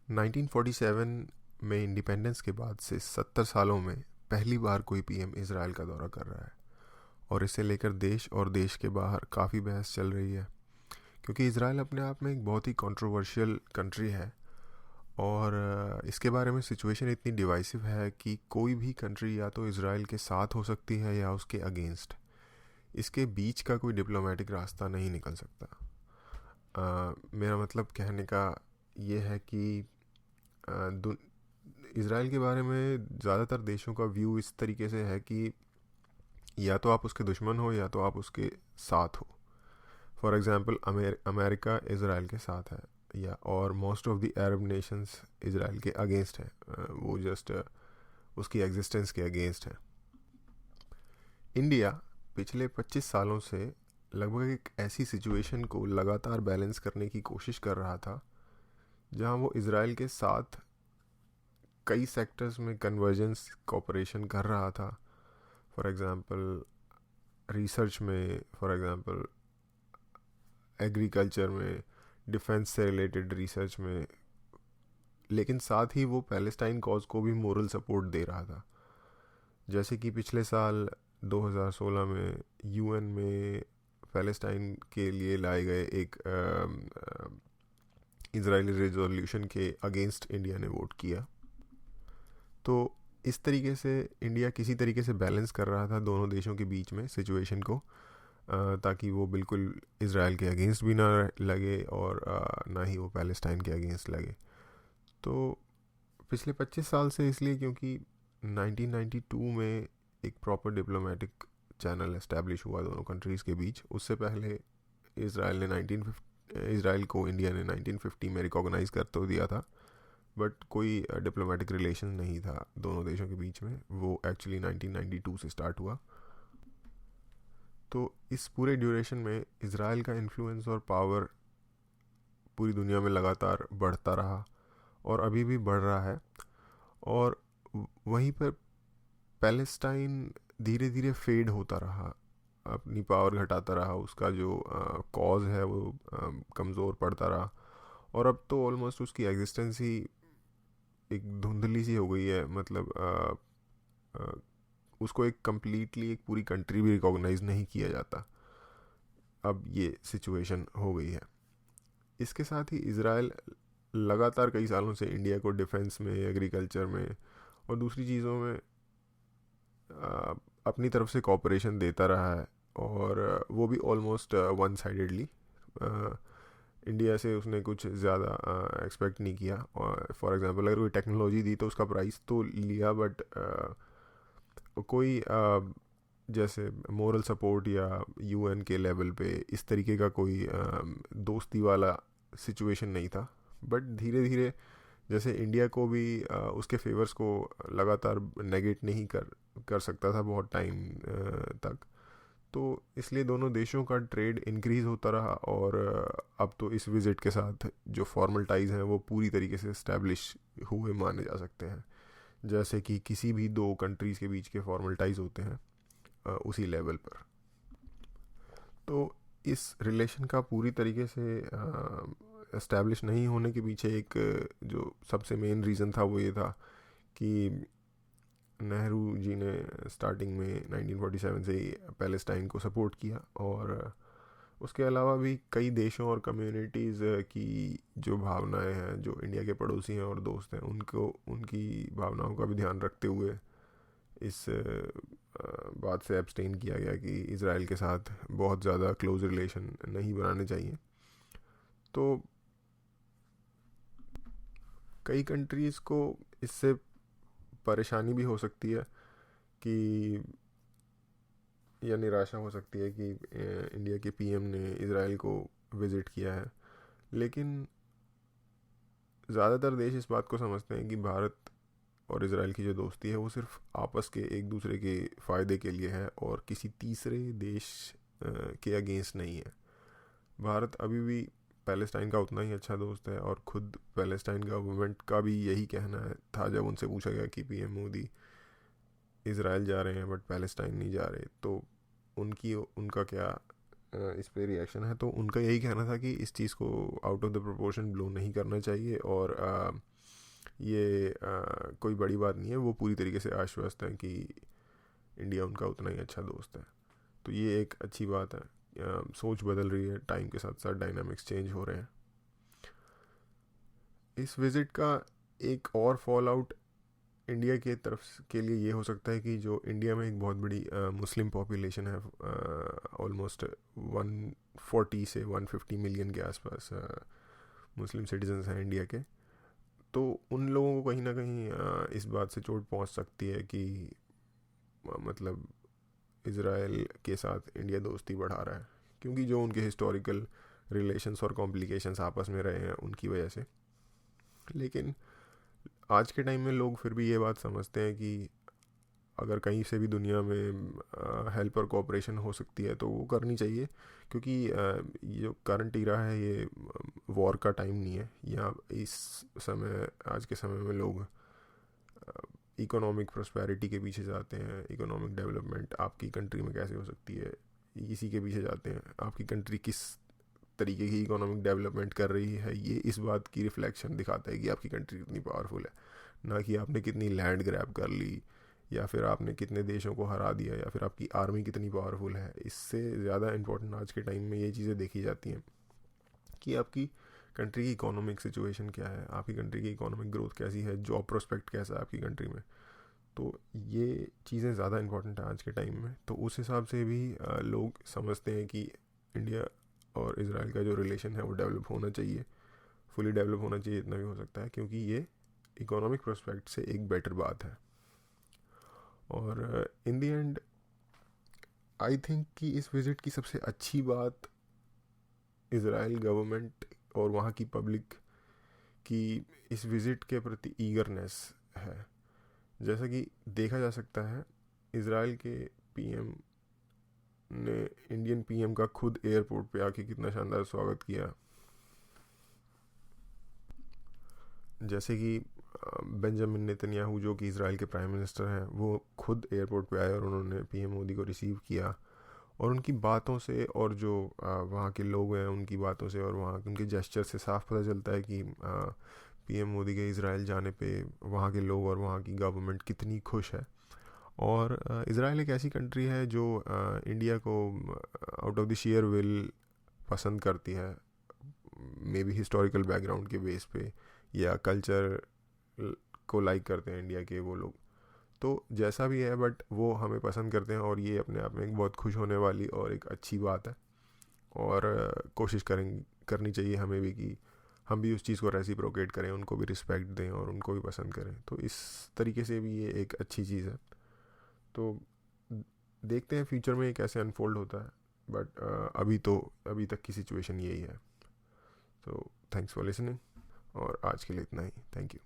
1947 में इंडिपेंडेंस के बाद से 70 सालों में पहली बार कोई पीएम इसराइल का दौरा कर रहा है, और इसे लेकर देश और देश के बाहर काफ़ी बहस चल रही है, क्योंकि इसराइल अपने आप में एक बहुत ही कंट्रोवर्शियल कंट्री है। और इसके बारे में सिचुएशन इतनी डिवाइसिव है कि कोई भी कंट्री या तो इसराइल के साथ हो सकती है या उसके अगेंस्ट। इसके बीच का कोई डिप्लोमेटिक रास्ता नहीं निकल सकता। मेरा मतलब कहने का ये है कि इसराइल के बारे में ज़्यादातर देशों का व्यू इस तरीके से है कि या तो आप उसके दुश्मन हो या तो आप उसके साथ हो। फॉर एग्ज़ाम्पल अमेरिका इसराइल के साथ है, या और most of the Arab Nations Israel के अगेंस्ट हैं। वो जस्ट उसकी एग्जिस्टेंस के अगेंस्ट हैं। इंडिया पिछले 25 सालों से लगभग एक ऐसी सिचुएशन को लगातार बैलेंस करने की कोशिश कर रहा था जहां वो इसराइल के साथ कई सेक्टर्स में कन्वर्जेंस कोऑपरेशन कर रहा था। फॉर एग्ज़ाम्पल रिसर्च में, फॉर एग्ज़ाम्पल एग्रीकल्चर में, डिफेंस से रिलेटेड रिसर्च में, लेकिन साथ ही वो पैलेस्टाइन कॉज को भी मोरल सपोर्ट दे रहा था। जैसे कि पिछले साल 2016 में यूएन में पैलेस्टाइन के लिए लाए गए एक इजरायली रेजोल्यूशन के अगेंस्ट इंडिया ने वोट किया। तो इस तरीके से इंडिया किसी तरीके से बैलेंस कर रहा था दोनों देशों के बीच में सिचुएशन को, ताकि वो बिल्कुल इसराइल के अगेंस्ट भी ना लगे और ना ही वो पैलेस्टाइन के अगेंस्ट लगे। तो पिछले 25 साल से इसलिए क्योंकि 1992 में एक प्रॉपर डिप्लोमेटिक चैनल एस्टैब्लिश हुआ दोनों कंट्रीज़ के बीच। उससे पहले इसराइल को इंडिया ने 1950 में रिकॉग्नाइज़ कर तो दिया था, बट कोई डिप्लोमेटिक रिलेशन नहीं था दोनों देशों के बीच में। वो एक्चुअली 1992 से स्टार्ट हुआ। तो इस पूरे ड्यूरेशन में इसराइल का इन्फ्लुएंस और पावर पूरी दुनिया में लगातार बढ़ता रहा और अभी भी बढ़ रहा है। और वहीं पर पैलेस्टाइन धीरे धीरे फेड होता रहा, अपनी पावर घटाता रहा, उसका जो कॉज है वो कमज़ोर पड़ता रहा, और अब तो ऑलमोस्ट उसकी एग्जिस्टेंस ही एक धुंधली सी हो गई है। मतलब उसको एक कम्प्लीटली एक पूरी कंट्री भी रिकॉग्नाइज नहीं किया जाता। अब ये सिचुएशन हो गई है। इसके साथ ही इसराइल लगातार कई सालों से इंडिया को डिफेंस में, एग्रीकल्चर में और दूसरी चीज़ों में अपनी तरफ से कॉपरेशन देता रहा है, और वो भी ऑलमोस्ट वन साइडेडली। इंडिया से उसने कुछ ज़्यादा एक्सपेक्ट नहीं किया। और फॉर एग्जांपल अगर कोई टेक्नोलॉजी दी तो उसका प्राइस तो लिया, बट कोई जैसे मोरल सपोर्ट या यूएन के लेवल पे इस तरीके का कोई दोस्ती वाला सिचुएशन नहीं था। बट धीरे धीरे जैसे इंडिया को भी उसके फेवर्स को लगातार नेगेट नहीं कर सकता था बहुत टाइम तक, तो इसलिए दोनों देशों का ट्रेड इंक्रीज़ होता रहा। और अब तो इस विज़िट के साथ जो फॉर्मल टाइज़ हैं वो पूरी तरीके से इस्टेब्लिश हुए माने जा सकते हैं, जैसे कि किसी भी दो कंट्रीज़ के बीच के फॉर्मल टाइज़ होते हैं उसी लेवल पर। तो इस रिलेशन का पूरी तरीके से इस्टेब्लिश नहीं होने के पीछे एक जो सबसे मेन रीज़न था वो ये था कि नेहरू जी ने स्टार्टिंग में 1947 से ही पैलेस्टाइन को सपोर्ट किया, और उसके अलावा भी कई देशों और कम्युनिटीज़ की जो भावनाएं हैं, जो इंडिया के पड़ोसी हैं और दोस्त हैं, उनको उनकी भावनाओं का भी ध्यान रखते हुए इस बात से एब्सटेन किया गया कि इसराइल के साथ बहुत ज़्यादा क्लोज रिलेशन नहीं बनाने चाहिए। तो कई कंट्रीज़ को इससे परेशानी भी हो सकती है कि, या निराशा हो सकती है कि इंडिया के पीएम ने इसराइल को विज़िट किया है। लेकिन ज़्यादातर देश इस बात को समझते हैं कि भारत और इसराइल की जो दोस्ती है वो सिर्फ आपस के एक दूसरे के फ़ायदे के लिए है और किसी तीसरे देश के अगेंस्ट नहीं है। भारत अभी भी पैलेस्टाइन का उतना ही अच्छा दोस्त है, और ख़ुद पैलेस्टाइन गवर्नमेंट का भी यही कहना है था जब उनसे पूछा गया कि पीएम मोदी इसराइल जा रहे हैं बट पैलेस्टाइन नहीं जा रहे, तो उनका क्या इस पे रिएक्शन है। तो उनका यही कहना था कि इस चीज़ को out of the proportion blow नहीं करना चाहिए, और ये कोई बड़ी बात नहीं है। वो पूरी तरीके से आश्वस्त हैं कि इंडिया उनका उतना ही अच्छा दोस्त है। तो ये एक अच्छी बात है। सोच बदल रही है, टाइम के साथ साथ डायनामिक्स चेंज हो रहे हैं। इस विज़िट का एक और फॉल आउट इंडिया के तरफ के लिए ये हो सकता है कि जो इंडिया में एक बहुत बड़ी मुस्लिम पॉपुलेशन है, ऑलमोस्ट 140 से 150 मिलियन के आसपास मुस्लिम सिटीजन्स हैं इंडिया के। तो उन लोगों को कहीं ना कहीं इस बात से चोट पहुंच सकती है कि मतलब इज़राइल के साथ इंडिया दोस्ती बढ़ा रहा है, क्योंकि जो उनके हिस्टोरिकल रिलेशंस और कॉम्प्लिकेशंस आपस में रहे हैं उनकी वजह से। लेकिन आज के टाइम में लोग फिर भी ये बात समझते हैं कि अगर कहीं से भी दुनिया में हेल्प और कोऑपरेशन हो सकती है तो वो करनी चाहिए, क्योंकि ये जो करंट इरा है ये वॉर का टाइम नहीं है। या इस समय, आज के समय में लोग इकोनॉमिक प्रॉस्पेरिटी के पीछे जाते हैं। इकोनॉमिक डेवलपमेंट आपकी कंट्री में कैसे हो सकती है, इसी के पीछे जाते हैं। आपकी कंट्री किस तरीके की इकोनॉमिक डेवलपमेंट कर रही है, ये इस बात की रिफ्लेक्शन दिखाता है कि आपकी कंट्री कितनी पावरफुल है, ना कि आपने कितनी लैंड ग्रैब कर ली, या फिर आपने कितने देशों को हरा दिया, या फिर आपकी आर्मी कितनी पावरफुल है। इससे ज़्यादा इम्पोर्टेंट आज के टाइम में ये चीज़ें देखी जाती हैं कि आपकी कंट्री की इकोनॉमिक सिचुएशन क्या है, आपकी कंट्री की इकोनॉमिक ग्रोथ कैसी है, जॉब प्रोस्पेक्ट कैसा है आपकी कंट्री में। तो ये चीज़ें ज़्यादा इम्पोर्टेंट है आज के टाइम में। तो उस हिसाब से भी लोग समझते हैं कि इंडिया और इज़राइल का जो रिलेशन है वो डेवलप होना चाहिए, फुली डेवलप होना चाहिए, इतना भी हो सकता है, क्योंकि ये इकोनॉमिक प्रोस्पेक्ट से एक बेटर बात है। और इन दी एंड आई थिंक कि इस विज़िट की सबसे अच्छी बात इज़राइल गवर्नमेंट और वहाँ की पब्लिक की इस विज़िट के प्रति ईगरनेस है। जैसा कि देखा जा सकता है, इज़राइल के पीएम ने इंडियन पीएम का खुद एयरपोर्ट पे आके कितना शानदार स्वागत किया। जैसे कि बेंजामिन नेतन्याहू जो कि इज़राइल के प्राइम मिनिस्टर हैं, वो खुद एयरपोर्ट पे आए और उन्होंने पीएम मोदी को रिसीव किया। और उनकी बातों से और जो वहाँ के लोग हैं उनकी बातों से और वहाँ उनके जेस्चर से साफ पता चलता है कि पीएम मोदी के इज़राइल जाने पे वहाँ के लोग और वहाँ की गवर्नमेंट कितनी खुश है। और इज़राइल एक ऐसी कंट्री है जो इंडिया को out of the share will पसंद करती है, मे बी हिस्टोरिकल बैकग्राउंड के बेस पे, या कल्चर को लाइक करते हैं इंडिया के वो लोग। तो जैसा भी है, बट वो हमें पसंद करते हैं, और ये अपने आप में एक बहुत खुश होने वाली और एक अच्छी बात है। और कोशिश करनी चाहिए हमें भी कि हम भी उस चीज़ को रेसिप्रोकेट करें, उनको भी रिस्पेक्ट दें और उनको भी पसंद करें। तो इस तरीके से भी ये एक अच्छी चीज़ है। तो देखते हैं फ्यूचर में ये कैसे अनफोल्ड होता है, बट अभी तक की सिचुएशन यही है। तो थैंक्स फॉर लिसनिंग, और आज के लिए इतना ही। Thank you.